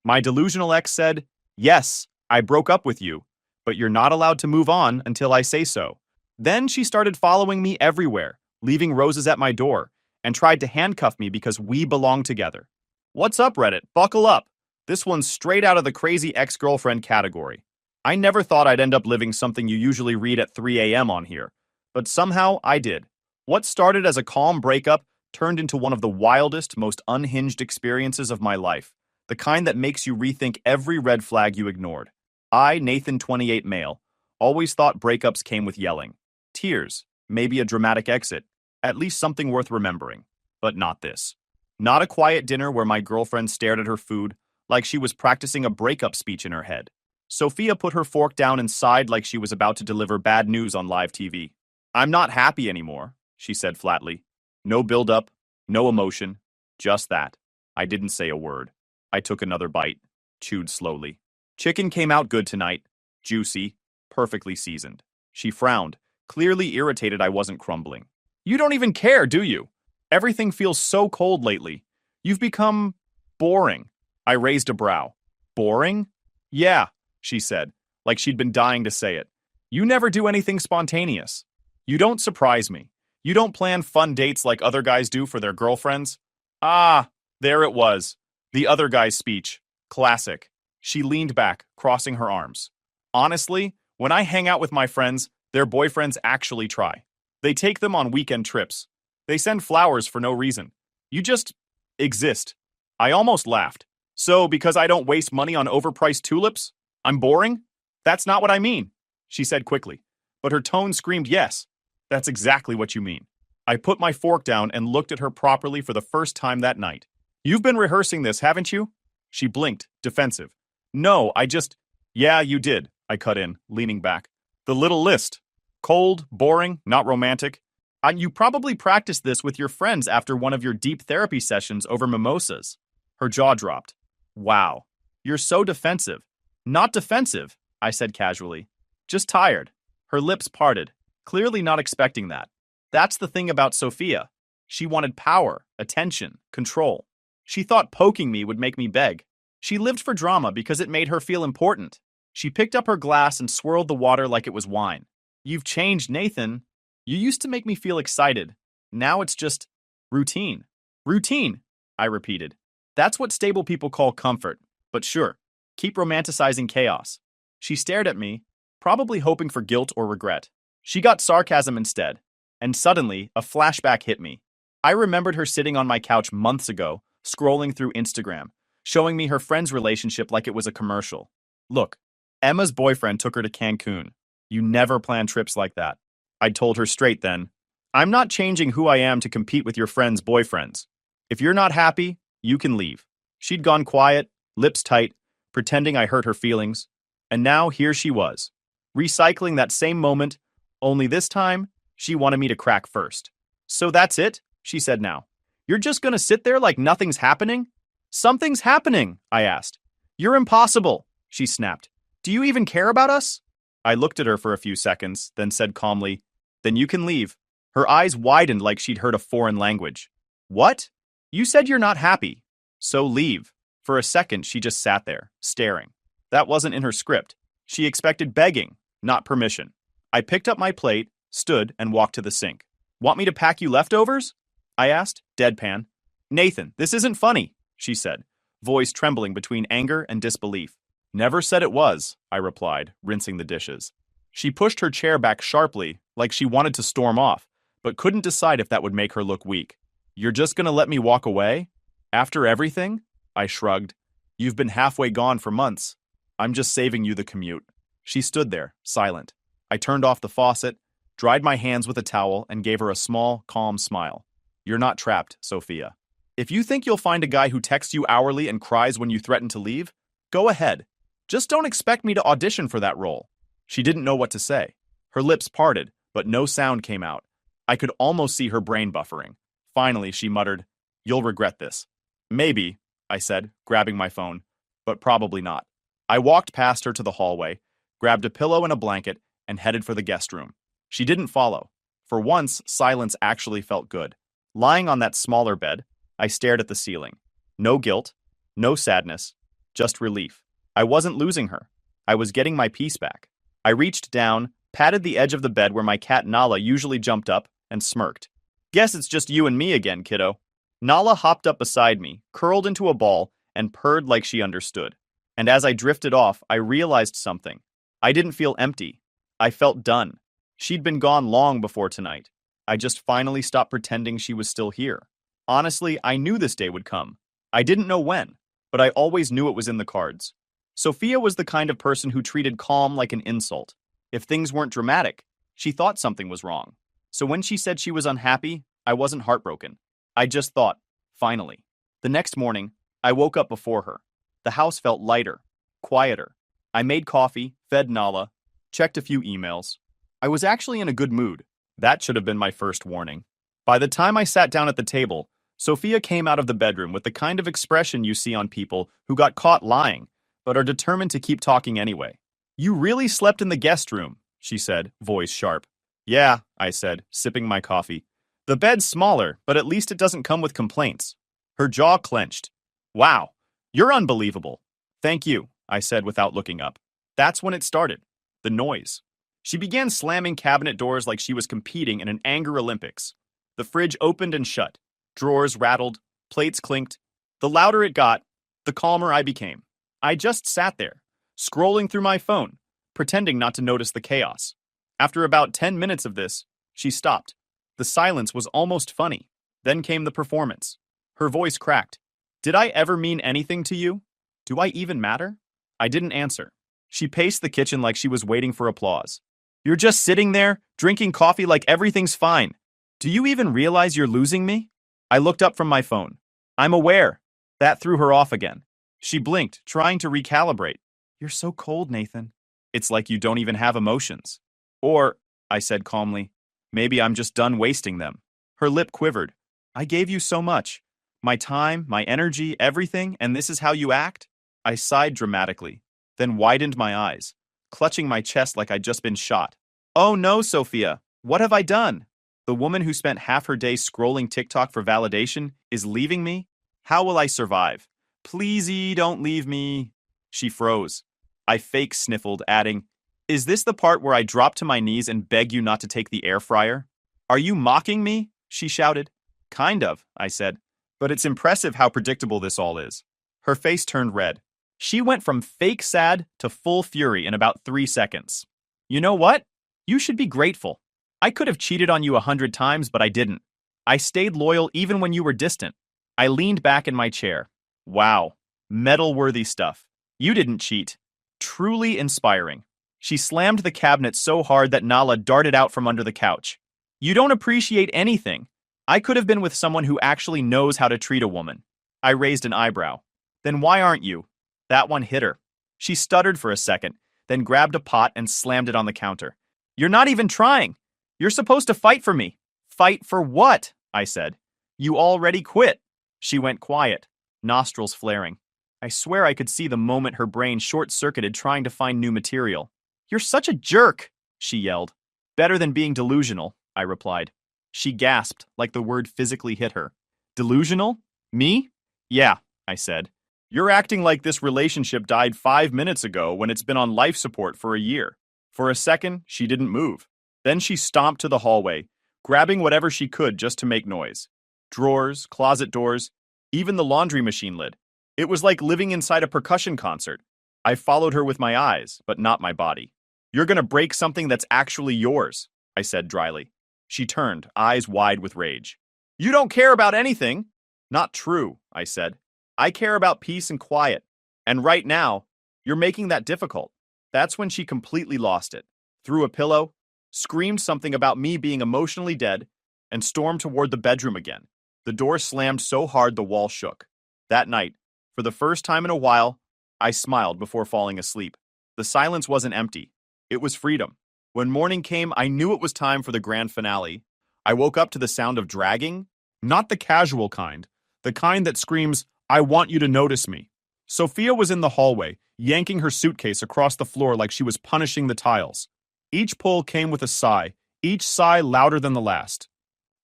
My delusional ex said, "Yes, I broke up with you, but you're not allowed to move on until I say so." Then she started following me everywhere, leaving roses at my door, and tried to handcuff me because we belong together. What's up, Reddit? Buckle up. This one's straight out of the crazy ex-girlfriend category. I never thought I'd end up living something you usually read at 3 a.m. on here, but somehow I did. What started as a calm breakup turned into one of the wildest, most unhinged experiences of my life, the kind that makes you rethink every red flag you ignored. I, Nathan, 28 male, always thought breakups came with yelling, tears, maybe a dramatic exit, at least something worth remembering. But not this. Not a quiet dinner where my girlfriend stared at her food like she was practicing a breakup speech in her head. Sophia put her fork down and sighed like she was about to deliver bad news on live TV. "I'm not happy anymore," she said flatly. No build-up, no emotion, just that. I didn't say a word. I took another bite, chewed slowly. Chicken came out good tonight, juicy, perfectly seasoned. She frowned, clearly irritated I wasn't crumbling. "You don't even care, do you? Everything feels so cold lately. You've become boring." I raised a brow. "Boring?" "Yeah," she said, like she'd been dying to say it. "You never do anything spontaneous. You don't surprise me. You don't plan fun dates like other guys do for their girlfriends." Ah, there it was. The other guy's speech. Classic. She leaned back, crossing her arms. "Honestly, when I hang out with my friends, their boyfriends actually try. They take them on weekend trips. They send flowers for no reason. You just exist." I almost laughed. "So, because I don't waste money on overpriced tulips, I'm boring?" "That's not what I mean," she said quickly. But her tone screamed yes. "That's exactly what you mean." I put my fork down and looked at her properly for the first time that night. "You've been rehearsing this, haven't you?" She blinked, defensive. "No, I just—" "Yeah, you did," I cut in, leaning back. "The little list. Cold, boring, not romantic. And you probably practiced this with your friends after one of your deep therapy sessions over mimosas." Her jaw dropped. "Wow, you're so defensive." "Not defensive," I said casually. "Just tired." Her lips parted, clearly not expecting that. That's the thing about Sophia. She wanted power, attention, control. She thought poking me would make me beg. She lived for drama because it made her feel important. She picked up her glass and swirled the water like it was wine. "You've changed, Nathan. You used to make me feel excited. Now it's just routine." "Routine," I repeated. "That's what stable people call comfort. But sure, keep romanticizing chaos." She stared at me, probably hoping for guilt or regret. She got sarcasm instead, and suddenly a flashback hit me. I remembered her sitting on my couch months ago, scrolling through Instagram, showing me her friend's relationship like it was a commercial. "Look, Emma's boyfriend took her to Cancun. You never plan trips like that." I'd told her straight then. "I'm not changing who I am to compete with your friends' boyfriends. If you're not happy, you can leave." She'd gone quiet, lips tight, pretending I hurt her feelings. And now here she was, recycling that same moment, only this time, she wanted me to crack first. "So that's it?" she said now. "You're just gonna sit there like nothing's happening?" "Something's happening," I asked. "You're impossible," she snapped. "Do you even care about us?" I looked at her for a few seconds, then said calmly, "Then you can leave." Her eyes widened like she'd heard a foreign language. "What? You said you're not happy. So leave." For a second, she just sat there, staring. That wasn't in her script. She expected begging, not permission. I picked up my plate, stood, and walked to the sink. "Want me to pack you leftovers?" I asked, deadpan. "Nathan, this isn't funny," she said, voice trembling between anger and disbelief. "Never said it was," I replied, rinsing the dishes. She pushed her chair back sharply, like she wanted to storm off, but couldn't decide if that would make her look weak. "You're just gonna let me walk away? After everything?" I shrugged. "You've been halfway gone for months. I'm just saving you the commute." She stood there, silent. I turned off the faucet, dried my hands with a towel, and gave her a small, calm smile. "You're not trapped, Sophia. If you think you'll find a guy who texts you hourly and cries when you threaten to leave, go ahead. Just don't expect me to audition for that role." She didn't know what to say. Her lips parted, but no sound came out. I could almost see her brain buffering. Finally, she muttered, "You'll regret this." "Maybe," I said, grabbing my phone, "but probably not." I walked past her to the hallway, grabbed a pillow and a blanket, and headed for the guest room. She didn't follow. For once, silence actually felt good. Lying on that smaller bed, I stared at the ceiling. No guilt, no sadness, just relief. I wasn't losing her. I was getting my peace back. I reached down, patted the edge of the bed where my cat Nala usually jumped up, and smirked. Guess it's just you and me again, kiddo. Nala hopped up beside me, curled into a ball, and purred like she understood. And as I drifted off, I realized something. I didn't feel empty. I felt done. She'd been gone long before tonight. I just finally stopped pretending she was still here. Honestly, I knew this day would come. I didn't know when, but I always knew it was in the cards. Sophia was the kind of person who treated calm like an insult. If things weren't dramatic, she thought something was wrong. So when she said she was unhappy, I wasn't heartbroken. I just thought, finally. The next morning, I woke up before her. The house felt lighter, quieter. I made coffee, fed Nala, checked a few emails. I was actually in a good mood. That should have been my first warning. By the time I sat down at the table, Sophia came out of the bedroom with the kind of expression you see on people who got caught lying, but are determined to keep talking anyway. "You really slept in the guest room," she said, voice sharp. "Yeah," I said, sipping my coffee. "The bed's smaller, but at least it doesn't come with complaints." Her jaw clenched. "Wow, you're unbelievable." "Thank you," I said without looking up. That's when it started. The noise. She began slamming cabinet doors like she was competing in an anger Olympics. The fridge opened and shut. Drawers rattled. Plates clinked. The louder it got, the calmer I became. I just sat there, scrolling through my phone, pretending not to notice the chaos. After about 10 minutes of this, she stopped. The silence was almost funny. Then came the performance. Her voice cracked. "Did I ever mean anything to you? Do I even matter?" I didn't answer. She paced the kitchen like she was waiting for applause. "You're just sitting there, drinking coffee like everything's fine. Do you even realize you're losing me?" I looked up from my phone. "I'm aware." That threw her off again. She blinked, trying to recalibrate. "You're so cold, Nathan." "It's like you don't even have emotions." "Or," I said calmly, "maybe I'm just done wasting them." Her lip quivered. "I gave you so much. My time, my energy, everything, and this is how you act?" I sighed dramatically, then widened my eyes, clutching my chest like I'd just been shot. "Oh no, Sophia, what have I done? The woman who spent half her day scrolling TikTok for validation is leaving me? How will I survive? Pleasey, don't leave me." She froze. I fake sniffled, adding, "Is this the part where I drop to my knees and beg you not to take the air fryer?" "Are you mocking me?" she shouted. "Kind of," I said, "but it's impressive how predictable this all is." Her face turned red. She went from fake sad to full fury in about 3 seconds. "You know what? You should be grateful. I could have cheated on you 100 times, but I didn't. I stayed loyal even when you were distant." I leaned back in my chair. Wow, medal-worthy stuff. You didn't cheat. Truly inspiring. She slammed the cabinet so hard that Nala darted out from under the couch. "You don't appreciate anything. I could have been with someone who actually knows how to treat a woman." I raised an eyebrow. "Then why aren't you?" That one hit her. She stuttered for a second, then grabbed a pot and slammed it on the counter. "You're not even trying. You're supposed to fight for me." "Fight for what?" I said. "You already quit." She went quiet, nostrils flaring. I swear I could see the moment her brain short-circuited trying to find new material. "You're such a jerk," she yelled. "Better than being delusional," I replied. She gasped like the word physically hit her. "Delusional? Me?" "Yeah," I said. "You're acting like this relationship died 5 minutes ago when it's been on life support for a year." For a second, she didn't move. Then she stomped to the hallway, grabbing whatever she could just to make noise. Drawers, closet doors, even the laundry machine lid. It was like living inside a percussion concert. I followed her with my eyes, but not my body. "You're gonna break something that's actually yours," I said dryly. She turned, eyes wide with rage. "You don't care about anything." "Not true," I said. "I care about peace and quiet. And right now, you're making that difficult." That's when she completely lost it. Threw a pillow, screamed something about me being emotionally dead, and stormed toward the bedroom again. The door slammed so hard the wall shook. That night, for the first time in a while, I smiled before falling asleep. The silence wasn't empty. It was freedom. When morning came, I knew it was time for the grand finale. I woke up to the sound of dragging, not the casual kind, the kind that screams, "I want you to notice me." Sophia was in the hallway, yanking her suitcase across the floor like she was punishing the tiles. Each pull came with a sigh, each sigh louder than the last.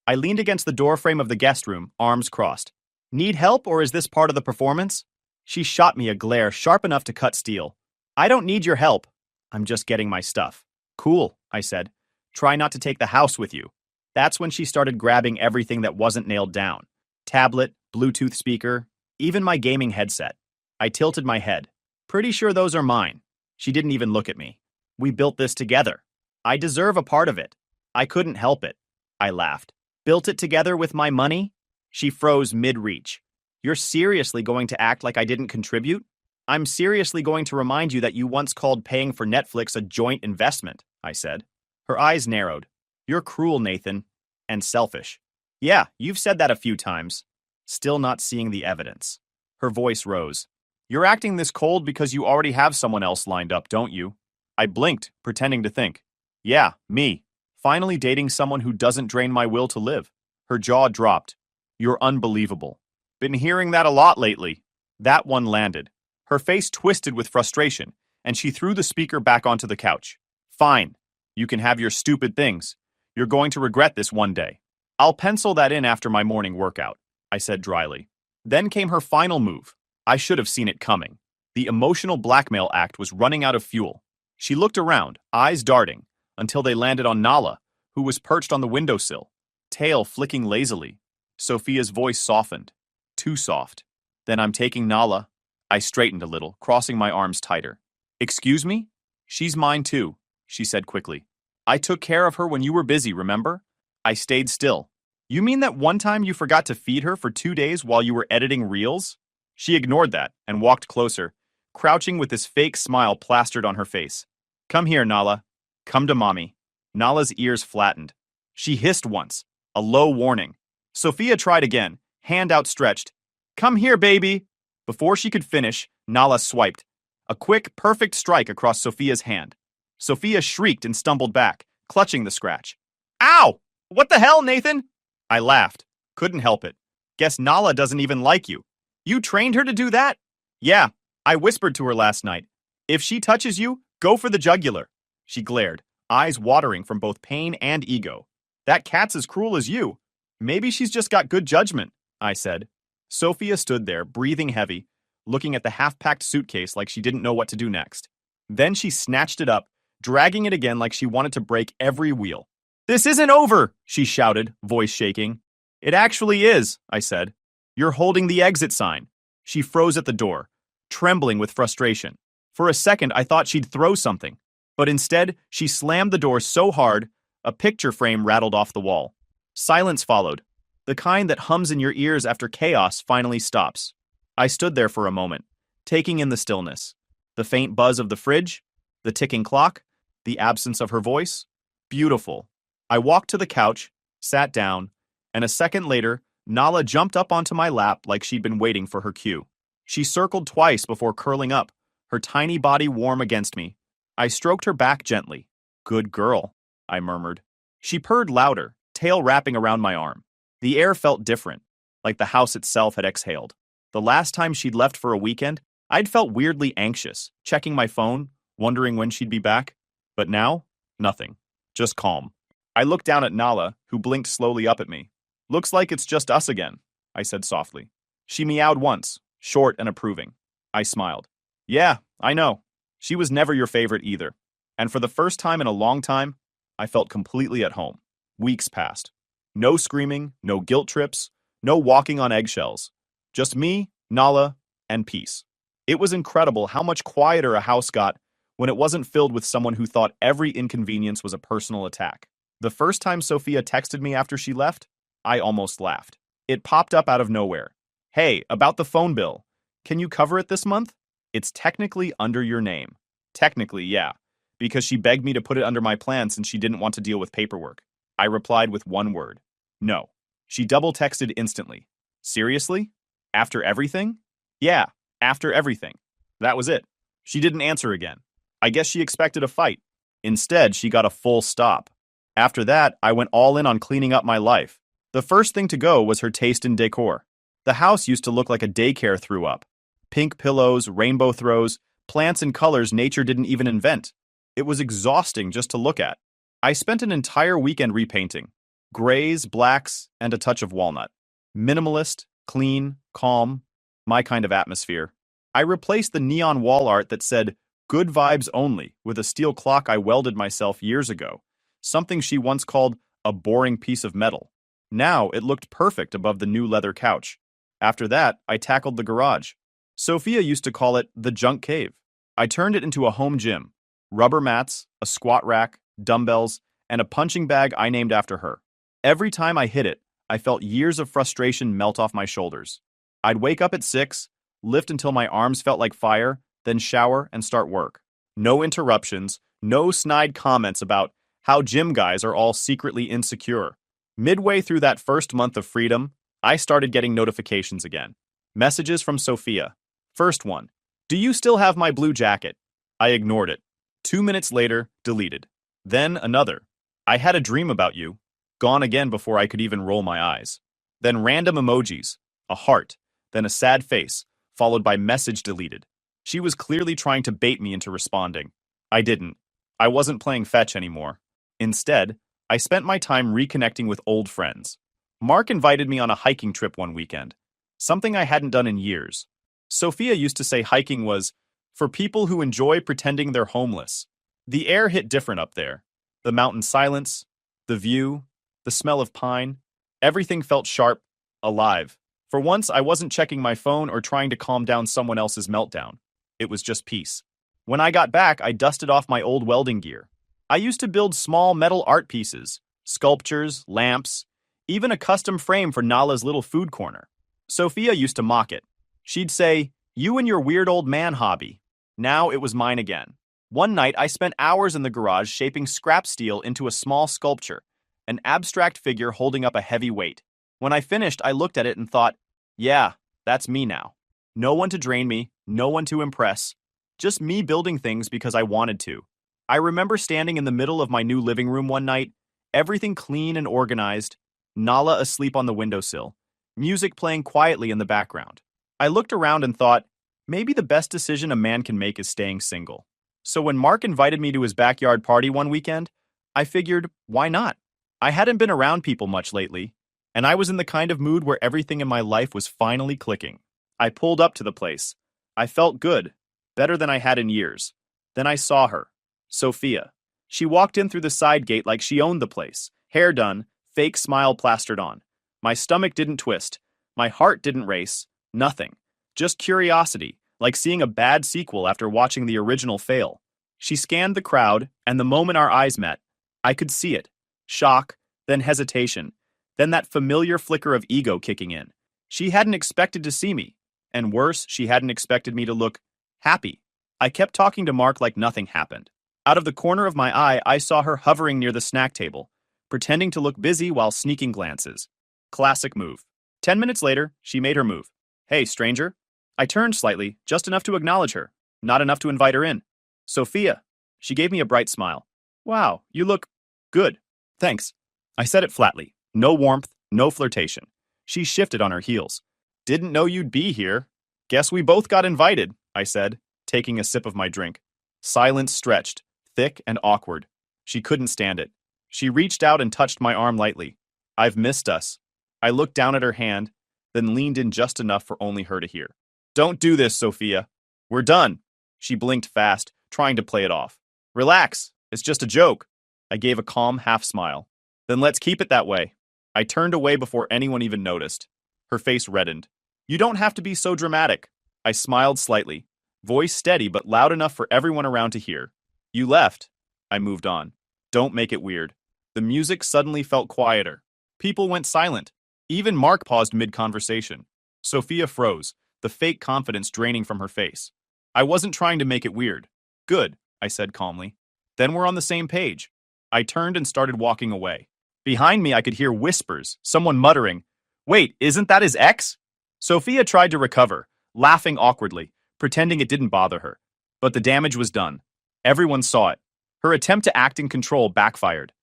I leaned against the doorframe of the guest room, arms crossed. "Need help, or is this part of the performance?" She shot me a glare sharp enough to cut steel. I don't need your help. I'm just getting my stuff. Cool, I said. Try not to take the house with you. That's when she started grabbing everything that wasn't nailed down. Tablet, Bluetooth speaker, even my gaming headset. I tilted my head. Pretty sure those are mine. She didn't even look at me. We built this together. I deserve a part of it. I couldn't help it. I laughed. Built it together with my money? She froze mid-reach. You're seriously going to act like I didn't contribute? I'm seriously going to remind you that you once called paying for Netflix a joint investment, I said. Her eyes narrowed. You're cruel, Nathan. And selfish. Yeah, you've said that a few times. Still not seeing the evidence. Her voice rose. You're acting this cold because you already have someone else lined up, don't you? I blinked, pretending to think. Yeah, me. Finally dating someone who doesn't drain my will to live. Her jaw dropped. You're unbelievable. Been hearing that a lot lately. That one landed. Her face twisted with frustration, and she threw the speaker back onto the couch. Fine. You can have your stupid things. You're going to regret this one day. I'll pencil that in after my morning workout, I said dryly. Then came her final move. I should have seen it coming. The emotional blackmail act was running out of fuel. She looked around, eyes darting, until they landed on Nala, who was perched on the windowsill, tail flicking lazily. Sophia's voice softened. Too soft. Then I'm taking Nala. I straightened a little, crossing my arms tighter. Excuse me? She's mine too, she said quickly. I took care of her when you were busy, remember? I stayed still. You mean that one time you forgot to feed her for 2 days while you were editing reels? She ignored that and walked closer, crouching with this fake smile plastered on her face. Come here, Nala. Come to mommy. Nala's ears flattened. She hissed once, a low warning. Sophia tried again, hand outstretched. Come here, baby. Before she could finish, Nala swiped. A quick, perfect strike across Sophia's hand. Sophia shrieked and stumbled back, clutching the scratch. Ow! What the hell, Nathan? I laughed. Couldn't help it. Guess Nala doesn't even like you. You trained her to do that? Yeah, I whispered to her last night. If she touches you, go for the jugular. She glared, eyes watering from both pain and ego. That cat's as cruel as you. Maybe she's just got good judgment, I said. Sophia stood there, breathing heavy, looking at the half-packed suitcase like she didn't know what to do next. Then she snatched it up, dragging it again like she wanted to break every wheel. This isn't over, she shouted, voice shaking. It actually is, I said. You're holding the exit sign. She froze at the door, trembling with frustration. For a second, I thought she'd throw something. But instead, she slammed the door so hard, a picture frame rattled off the wall. Silence followed, the kind that hums in your ears after chaos finally stops. I stood there for a moment, taking in the stillness. The faint buzz of the fridge, the ticking clock, the absence of her voice. Beautiful. I walked to the couch, sat down, and a second later, Nala jumped up onto my lap like she'd been waiting for her cue. She circled twice before curling up, her tiny body warm against me. I stroked her back gently. Good girl, I murmured. She purred louder, tail wrapping around my arm. The air felt different, like the house itself had exhaled. The last time she'd left for a weekend, I'd felt weirdly anxious, checking my phone, wondering when she'd be back. But now, nothing. Just calm. I looked down at Nala, who blinked slowly up at me. Looks like it's just us again, I said softly. She meowed once, short and approving. I smiled. Yeah, I know. She was never your favorite either. And for the first time in a long time, I felt completely at home. Weeks passed. No screaming, no guilt trips, no walking on eggshells. Just me, Nala, and peace. It was incredible how much quieter a house got when it wasn't filled with someone who thought every inconvenience was a personal attack. The first time Sophia texted me after she left, I almost laughed. It popped up out of nowhere. Hey, about the phone bill. Can you cover it this month? It's technically under your name. Technically, yeah, because she begged me to put it under my plan since she didn't want to deal with paperwork. I replied with one word. No. She double texted instantly. Seriously? After everything? Yeah, after everything. That was it. She didn't answer again. I guess she expected a fight. Instead, she got a full stop. After that, I went all in on cleaning up my life. The first thing to go was her taste in decor. The house used to look like a daycare threw up. Pink pillows, rainbow throws, plants and colors nature didn't even invent. It was exhausting just to look at. I spent an entire weekend repainting. Grays, blacks, and a touch of walnut. Minimalist, clean, calm, my kind of atmosphere. I replaced the neon wall art that said, "Good vibes only," with a steel clock I welded myself years ago, something she once called a boring piece of metal. Now it looked perfect above the new leather couch. After that, I tackled the garage. Sophia used to call it the junk cave. I turned it into a home gym. Rubber mats, a squat rack, dumbbells, and a punching bag I named after her. Every time I hit it, I felt years of frustration melt off my shoulders. I'd wake up at 6, lift until my arms felt like fire, then shower and start work. No interruptions, no snide comments about how gym guys are all secretly insecure. Midway through that first month of freedom, I started getting notifications again. Messages from Sophia. First one, "Do you still have my blue jacket?" I ignored it. 2 minutes later, deleted. Then another, "I had a dream about you." Gone again before I could even roll my eyes. Then random emojis, a heart, then a sad face, followed by message deleted. She was clearly trying to bait me into responding. I didn't. I wasn't playing fetch anymore. Instead, I spent my time reconnecting with old friends. Mark invited me on a hiking trip one weekend, something I hadn't done in years. Sophia used to say hiking was for people who enjoy pretending they're homeless. The air hit different up there. The mountain silence, the view, the smell of pine, everything felt sharp, alive. For once, I wasn't checking my phone or trying to calm down someone else's meltdown. It was just peace. When I got back, I dusted off my old welding gear. I used to build small metal art pieces, sculptures, lamps, even a custom frame for Nala's little food corner. Sophia used to mock it. She'd say, "You and your weird old man hobby." Now it was mine again. One night, I spent hours in the garage shaping scrap steel into a small sculpture, an abstract figure holding up a heavy weight. When I finished, I looked at it and thought, yeah, that's me now. No one to drain me, no one to impress. Just me building things because I wanted to. I remember standing in the middle of my new living room one night, everything clean and organized, Nala asleep on the windowsill, music playing quietly in the background. I looked around and thought, maybe the best decision a man can make is staying single. So when Mark invited me to his backyard party one weekend, I figured, why not? I hadn't been around people much lately, and I was in the kind of mood where everything in my life was finally clicking. I pulled up to the place. I felt good, better than I had in years. Then I saw her, Sophia. She walked in through the side gate like she owned the place, hair done, fake smile plastered on. My stomach didn't twist. My heart didn't race. Nothing. Just curiosity, like seeing a bad sequel after watching the original fail. She scanned the crowd, and the moment our eyes met, I could see it. Shock, then hesitation, then that familiar flicker of ego kicking in. She hadn't expected to see me, and worse, she hadn't expected me to look happy. I kept talking to Mark like nothing happened. Out of the corner of my eye, I saw her hovering near the snack table, pretending to look busy while sneaking glances. Classic move. 10 minutes later, she made her move. "Hey, stranger." I turned slightly, just enough to acknowledge her, not enough to invite her in. "Sophia." She gave me a bright smile. "Wow, you look good." "Thanks." I said it flatly. No warmth, no flirtation. She shifted on her heels. "Didn't know you'd be here." "Guess we both got invited," I said, taking a sip of my drink. Silence stretched, thick and awkward. She couldn't stand it. She reached out and touched my arm lightly. "I've missed us." I looked down at her hand, then leaned in just enough for only her to hear. "Don't do this, Sophia. We're done." She blinked fast, trying to play it off. "Relax. It's just a joke." I gave a calm half smile. "Then let's keep it that way." I turned away before anyone even noticed. Her face reddened. "You don't have to be so dramatic." I smiled slightly, voice steady but loud enough for everyone around to hear. "You left." I moved on. "Don't make it weird." The music suddenly felt quieter. People went silent. Even Mark paused mid-conversation. Sophia froze, the fake confidence draining from her face. "I wasn't trying to make it weird." "Good," I said calmly. "Then we're on the same page." I turned and started walking away. Behind me, I could hear whispers, someone muttering, "Wait, isn't that his ex?" Sophia tried to recover, laughing awkwardly, pretending it didn't bother her. But the damage was done. Everyone saw it. Her attempt to act in control backfired.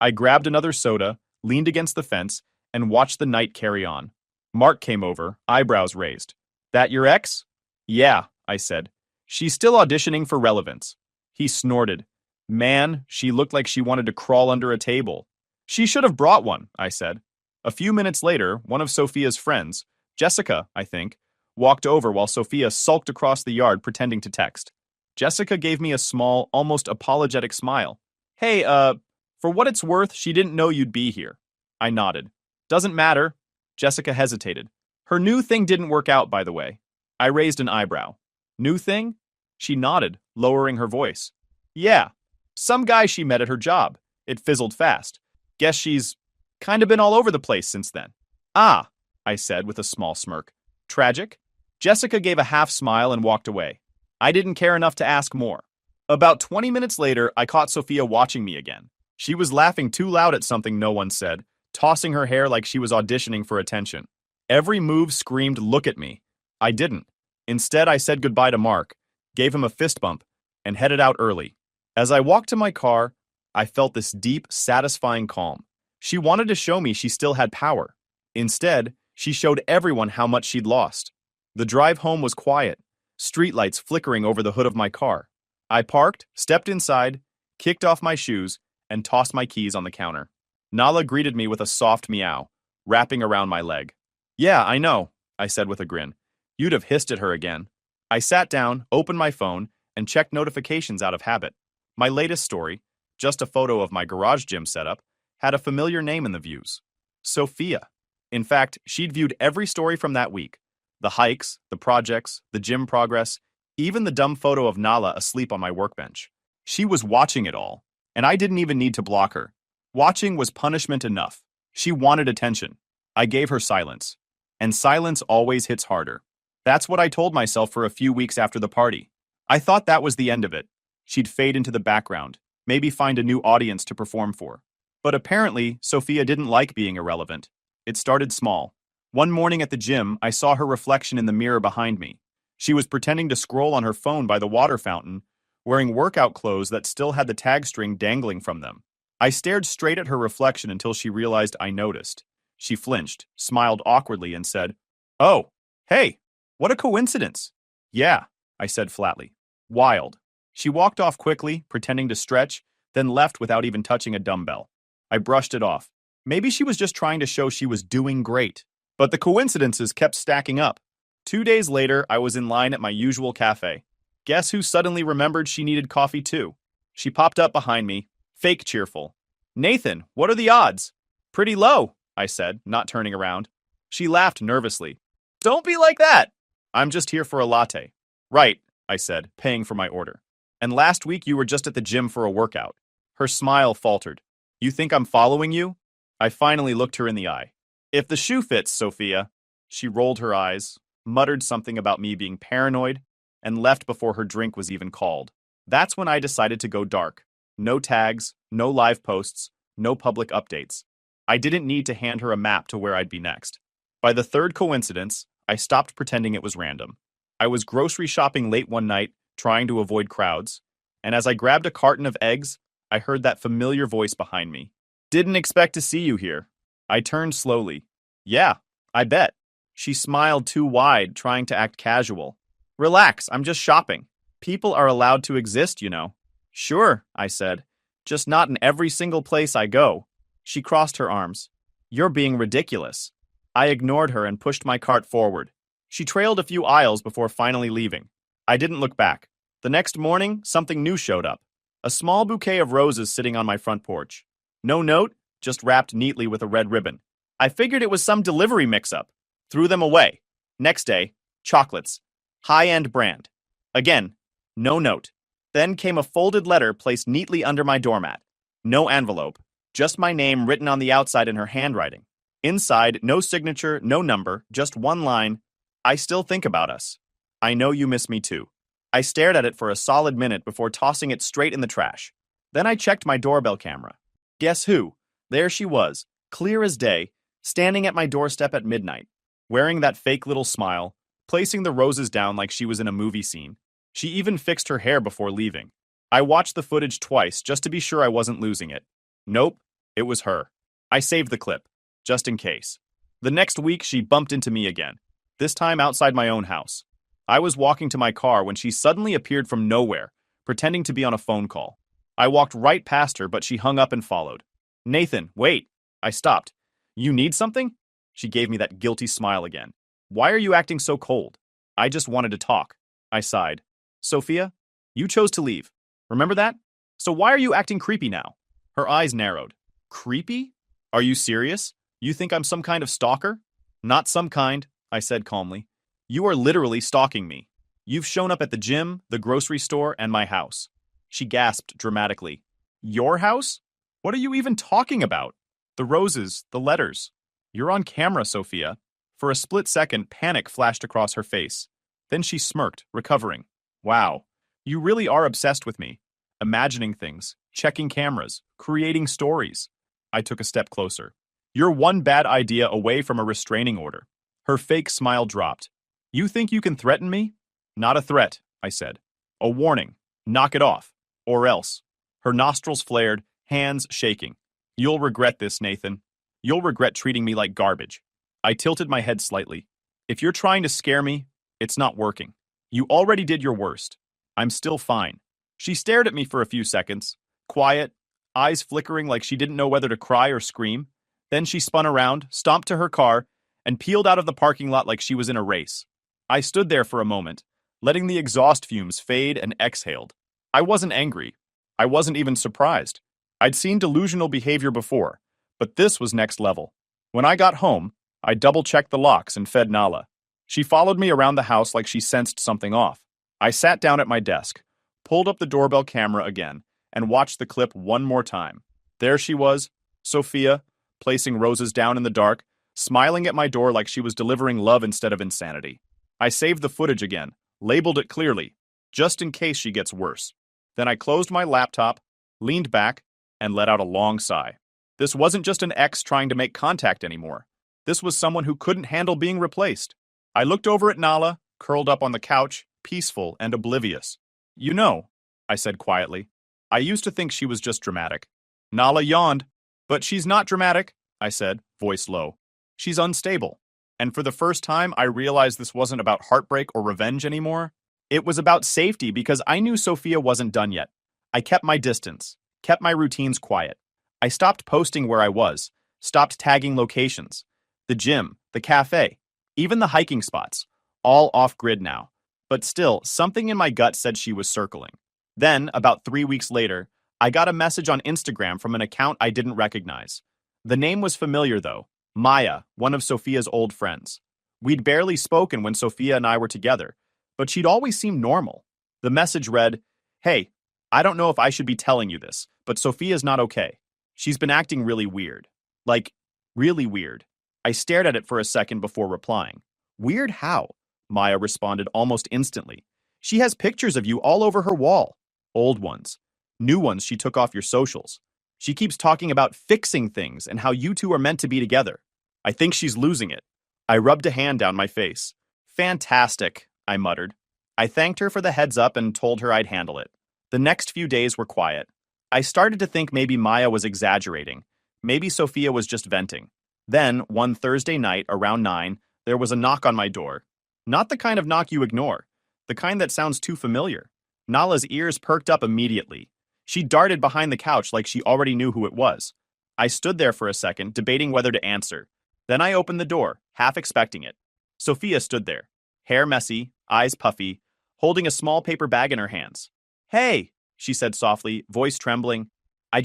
I grabbed another soda, leaned against the fence, and watched the night carry on. Mark came over, eyebrows raised. "That your ex?" "Yeah," I said. "She's still auditioning for relevance." He snorted. Man, she looked like she wanted to crawl under a table. "She should have brought one," I said. A few minutes later, one of Sophia's friends, Jessica, I think, walked over while Sophia sulked across the yard pretending to text. Jessica gave me a small, almost apologetic smile. Hey, for what it's worth, she didn't know you'd be here. I nodded. Doesn't matter. Jessica hesitated. Her new thing didn't work out, by the way. I raised an eyebrow. New thing? She nodded, lowering her voice. Yeah, some guy she met at her job. It fizzled fast. Guess she's kind of been all over the place since then. Ah, I said with a small smirk. Tragic? Jessica gave a half smile and walked away. I didn't care enough to ask more. About 20 minutes later, I caught Sophia watching me again. She was laughing too loud at something no one said, tossing her hair like she was auditioning for attention. Every move screamed, "Look at me." I didn't. Instead, I said goodbye to Mark, gave him a fist bump, and headed out early. As I walked to my car, I felt this deep, satisfying calm. She wanted to show me she still had power. Instead, she showed everyone how much she'd lost. The drive home was quiet, streetlights flickering over the hood of my car. I parked, stepped inside, kicked off my shoes, and tossed my keys on the counter. Nala greeted me with a soft meow, wrapping around my leg. Yeah, I know, I said with a grin. You'd have hissed at her again. I sat down, opened my phone, and checked notifications out of habit. My latest story, just a photo of my garage gym setup, had a familiar name in the views. Sophia. In fact, she'd viewed every story from that week. The hikes, the projects, the gym progress, even the dumb photo of Nala asleep on my workbench. She was watching it all, and I didn't even need to block her. Watching was punishment enough. She wanted attention. I gave her silence. And silence always hits harder. That's what I told myself for a few weeks after the party. I thought that was the end of it. She'd fade into the background, maybe find a new audience to perform for. But apparently, Sophia didn't like being irrelevant. It started small. One morning at the gym, I saw her reflection in the mirror behind me. She was pretending to scroll on her phone by the water fountain, wearing workout clothes that still had the tag string dangling from them. I stared straight at her reflection until she realized I noticed. She flinched, smiled awkwardly, and said, "Oh, hey, what a coincidence." "Yeah," I said flatly. "Wild." She walked off quickly, pretending to stretch, then left without even touching a dumbbell. I brushed it off. Maybe she was just trying to show she was doing great. But the coincidences kept stacking up. 2 days later, I was in line at my usual cafe. Guess who suddenly remembered she needed coffee too? She popped up behind me, fake cheerful. "Nathan, what are the odds?" "Pretty low," I said, not turning around. She laughed nervously. "Don't be like that." "I'm just here for a latte." "Right," I said, paying for my order. "And last week you were just at the gym for a workout." Her smile faltered. "You think I'm following you?" I finally looked her in the eye. "If the shoe fits, Sophia." She rolled her eyes, muttered something about me being paranoid, and left before her drink was even called. That's when I decided to go dark. No tags, no live posts, no public updates. I didn't need to hand her a map to where I'd be next. By the third coincidence, I stopped pretending it was random. I was grocery shopping late one night, trying to avoid crowds, and as I grabbed a carton of eggs, I heard that familiar voice behind me. "Didn't expect to see you here." I turned slowly. "Yeah, I bet." She smiled too wide, trying to act casual. "Relax, I'm just shopping. People are allowed to exist, you know." "Sure," I said. "Just not in every single place I go." She crossed her arms. "You're being ridiculous." I ignored her and pushed my cart forward. She trailed a few aisles before finally leaving. I didn't look back. The next morning, something new showed up. A small bouquet of roses sitting on my front porch. No note, just wrapped neatly with a red ribbon. I figured it was some delivery mix-up. Threw them away. Next day, chocolates. High-end brand. Again, no note. Then came a folded letter placed neatly under my doormat. No envelope, just my name written on the outside in her handwriting. Inside, no signature, no number, just one line. "I still think about us. I know you miss me too." I stared at it for a solid minute before tossing it straight in the trash. Then I checked my doorbell camera. Guess who? There she was, clear as day, standing at my doorstep at midnight, wearing that fake little smile, placing the roses down like she was in a movie scene. She even fixed her hair before leaving. I watched the footage twice just to be sure I wasn't losing it. Nope, it was her. I saved the clip, just in case. The next week, she bumped into me again, this time outside my own house. I was walking to my car when she suddenly appeared from nowhere, pretending to be on a phone call. I walked right past her, but she hung up and followed. "Nathan, wait." I stopped. "You need something?" She gave me that guilty smile again. "Why are you acting so cold?" I just wanted to talk. I sighed. Sophia, you chose to leave. Remember that? So why are you acting creepy now? Her eyes narrowed. Creepy? Are you serious? You think I'm some kind of stalker? Not some kind, I said calmly. You are literally stalking me. You've shown up at the gym, the grocery store, and my house. She gasped dramatically. Your house? What are you even talking about? The roses, the letters. You're on camera, Sophia. For a split second, panic flashed across her face. Then she smirked, recovering. Wow, you really are obsessed with me. Imagining things, checking cameras, creating stories. I took a step closer. You're one bad idea away from a restraining order. Her fake smile dropped. You think you can threaten me? Not a threat, I said. A warning. Knock it off. Or else. Her nostrils flared, hands shaking. You'll regret this, Nathan. You'll regret treating me like garbage. I tilted my head slightly. If you're trying to scare me, it's not working. You already did your worst. I'm still fine. She stared at me for a few seconds, quiet, eyes flickering like she didn't know whether to cry or scream. Then she spun around, stomped to her car, and peeled out of the parking lot like she was in a race. I stood there for a moment, letting the exhaust fumes fade and exhaled. I wasn't angry. I wasn't even surprised. I'd seen delusional behavior before, but this was next level. When I got home, I double-checked the locks and fed Nala. She followed me around the house like she sensed something off. I sat down at my desk, pulled up the doorbell camera again, and watched the clip one more time. There she was, Sophia, placing roses down in the dark, smiling at my door like she was delivering love instead of insanity. I saved the footage again, labeled it clearly, just in case she gets worse. Then I closed my laptop, leaned back, and let out a long sigh. This wasn't just an ex trying to make contact anymore. This was someone who couldn't handle being replaced. I looked over at Nala, curled up on the couch, peaceful and oblivious. You know, I said quietly, I used to think she was just dramatic. Nala yawned. But she's not dramatic, I said, voice low. She's unstable. And for the first time, I realized this wasn't about heartbreak or revenge anymore. It was about safety because I knew Sophia wasn't done yet. I kept my distance, kept my routines quiet. I stopped posting where I was, stopped tagging locations. The gym, the cafe, even the hiking spots, all off-grid now. But still, something in my gut said she was circling. Then, about 3 weeks later, I got a message on Instagram from an account I didn't recognize. The name was familiar, though. Maya, one of Sophia's old friends. We'd barely spoken when Sophia and I were together, but she'd always seemed normal. The message read, Hey, I don't know if I should be telling you this, but Sophia's not okay. She's been acting really weird. Like, really weird. I stared at it for a second before replying. Weird how? Maya responded almost instantly. She has pictures of you all over her wall. Old ones. New ones she took off your socials. She keeps talking about fixing things and how you two are meant to be together. I think she's losing it. I rubbed a hand down my face. Fantastic, I muttered. I thanked her for the heads up and told her I'd handle it. The next few days were quiet. I started to think maybe Maya was exaggerating. Maybe Sophia was just venting. Then, one Thursday night, around 9, there was a knock on my door. Not the kind of knock you ignore. The kind that sounds too familiar. Nala's ears perked up immediately. She darted behind the couch like she already knew who it was. I stood there for a second, debating whether to answer. Then I opened the door, half expecting it. Sophia stood there, hair messy, eyes puffy, holding a small paper bag in her hands. Hey, she said softly, voice trembling. I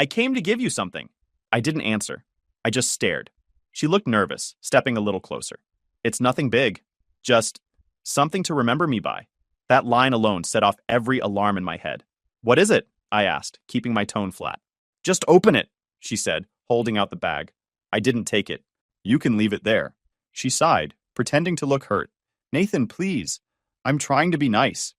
came to give you something. I didn't answer. I just stared. She looked nervous, stepping a little closer. It's nothing big. Just something to remember me by. That line alone set off every alarm in my head. What is it? I asked, keeping my tone flat. Just open it, she said, holding out the bag. I didn't take it. You can leave it there. She sighed, pretending to look hurt. Nathan, please. I'm trying to be nice.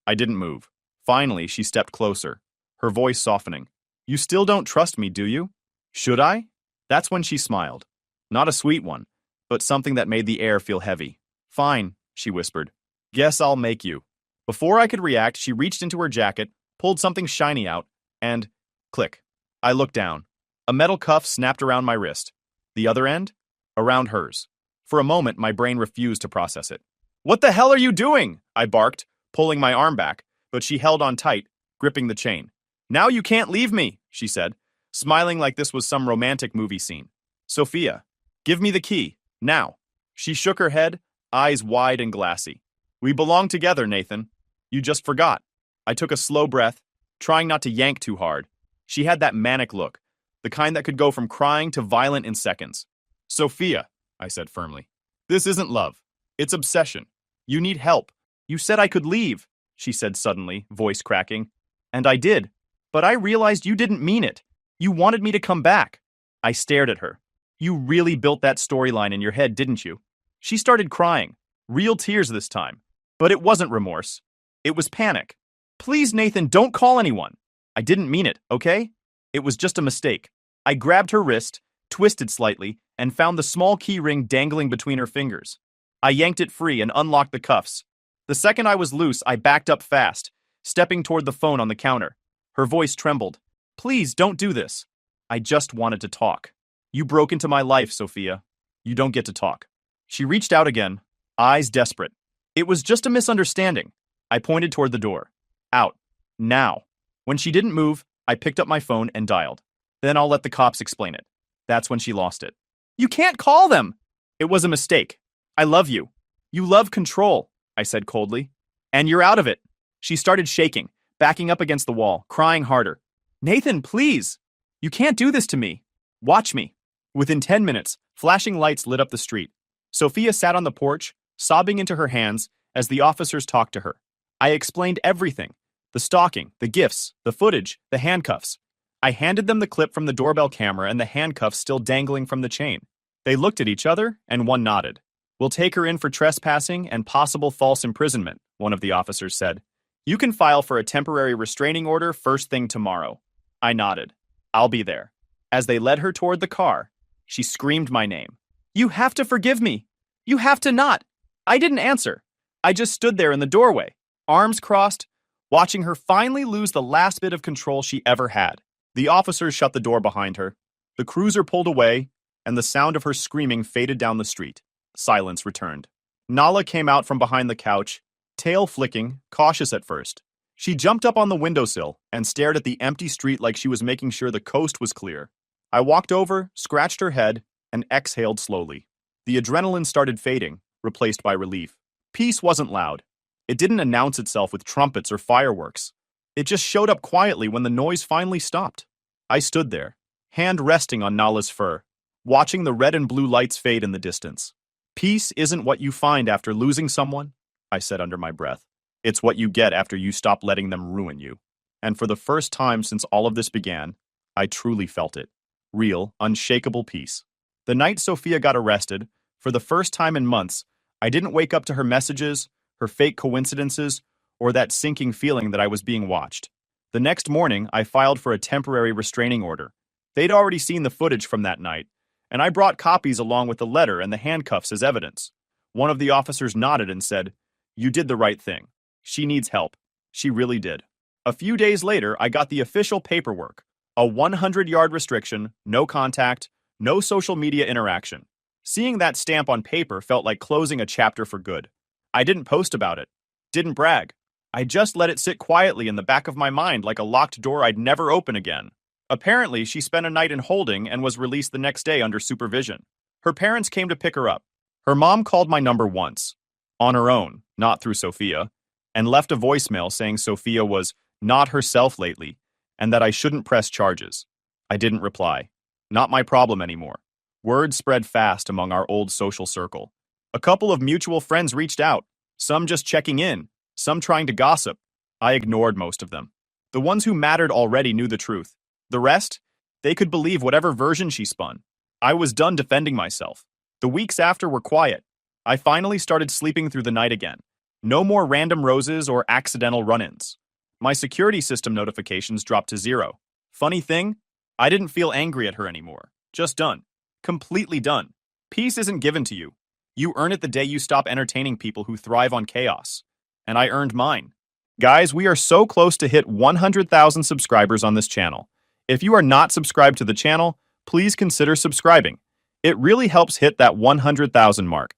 I didn't move. Finally, she stepped closer, her voice softening. You still don't trust me, do you? Should I? That's when she smiled. Not a sweet one, but something that made the air feel heavy. Fine, she whispered. Guess I'll make you. Before I could react, she reached into her jacket, pulled something shiny out, and click. I looked down. A metal cuff snapped around my wrist. The other end? Around hers. For a moment, my brain refused to process it. What the hell are you doing? I barked, pulling my arm back, but she held on tight, gripping the chain. Now you can't leave me, she said, smiling like this was some romantic movie scene. Sophia, give me the key, now. She shook her head, eyes wide and glassy. We belong together, Nathan. You just forgot. I took a slow breath, trying not to yank too hard. She had that manic look, the kind that could go from crying to violent in seconds. Sophia, I said firmly, this isn't love. It's obsession. You need help. You said I could leave, she said suddenly, voice cracking. And I did. But I realized you didn't mean it. You wanted me to come back. I stared at her. You really built that storyline in your head, didn't you? She started crying. Real tears this time. But it wasn't remorse. It was panic. Please, Nathan, don't call anyone. I didn't mean it, okay? It was just a mistake. I grabbed her wrist, twisted slightly, and found the small key ring dangling between her fingers. I yanked it free and unlocked the cuffs. The second I was loose, I backed up fast, stepping toward the phone on the counter. Her voice trembled. Please, don't do this. I just wanted to talk. You broke into my life, Sophia. You don't get to talk. She reached out again, eyes desperate. It was just a misunderstanding. I pointed toward the door. Out. Now. When she didn't move, I picked up my phone and dialed. Then I'll let the cops explain it. That's when she lost it. You can't call them! It was a mistake. I love you. You love control, I said coldly. And you're out of it. She started shaking, backing up against the wall, crying harder. Nathan, please! You can't do this to me. Watch me. Within 10 minutes, flashing lights lit up the street. Sophia sat on the porch, sobbing into her hands as the officers talked to her. I explained everything. The stalking, the gifts, the footage, the handcuffs. I handed them the clip from the doorbell camera and the handcuffs still dangling from the chain. They looked at each other, and one nodded. We'll take her in for trespassing and possible false imprisonment, one of the officers said. You can file for a temporary restraining order first thing tomorrow. I nodded. I'll be there. As they led her toward the car, she screamed my name. You have to forgive me. You have to not. I didn't answer. I just stood there in the doorway, arms crossed, watching her finally lose the last bit of control she ever had. The officers shut the door behind her. The cruiser pulled away, and the sound of her screaming faded down the street. Silence returned. Nala came out from behind the couch, tail flicking, cautious at first. She jumped up on the windowsill and stared at the empty street like she was making sure the coast was clear. I walked over, scratched her head, and exhaled slowly. The adrenaline started fading, replaced by relief. Peace wasn't loud. It didn't announce itself with trumpets or fireworks. It just showed up quietly when the noise finally stopped. I stood there, hand resting on Nala's fur, watching the red and blue lights fade in the distance. Peace isn't what you find after losing someone, I said under my breath. It's what you get after you stop letting them ruin you. And for the first time since all of this began, I truly felt it. Real, unshakable peace. The night Sophia got arrested, for the first time in months, I didn't wake up to her messages, her fake coincidences, or that sinking feeling that I was being watched. The next morning, I filed for a temporary restraining order. They'd already seen the footage from that night, and I brought copies along with the letter and the handcuffs as evidence. One of the officers nodded and said, You did the right thing. She needs help. She really did. A few days later, I got the official paperwork. A 100-yard restriction, no contact, no social media interaction. Seeing that stamp on paper felt like closing a chapter for good. I didn't post about it. Didn't brag. I just let it sit quietly in the back of my mind like a locked door I'd never open again. Apparently, she spent a night in holding and was released the next day under supervision. Her parents came to pick her up. Her mom called my number once, on her own, not through Sophia, and left a voicemail saying Sophia was not herself lately and that I shouldn't press charges. I didn't reply. Not my problem anymore. Word spread fast among our old social circle. A couple of mutual friends reached out, some just checking in, some trying to gossip. I ignored most of them. The ones who mattered already knew the truth. The rest? They could believe whatever version she spun. I was done defending myself. The weeks after were quiet. I finally started sleeping through the night again. No more random roses or accidental run-ins. My security system notifications dropped to 0. Funny thing, I didn't feel angry at her anymore. Just done. Completely done. Peace isn't given to you. You earn it the day you stop entertaining people who thrive on chaos. And I earned mine. Guys, we are so close to hit 100,000 subscribers on this channel. If you are not subscribed to the channel, please consider subscribing. It really helps hit that 100,000 mark.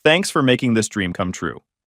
Thanks for making this dream come true.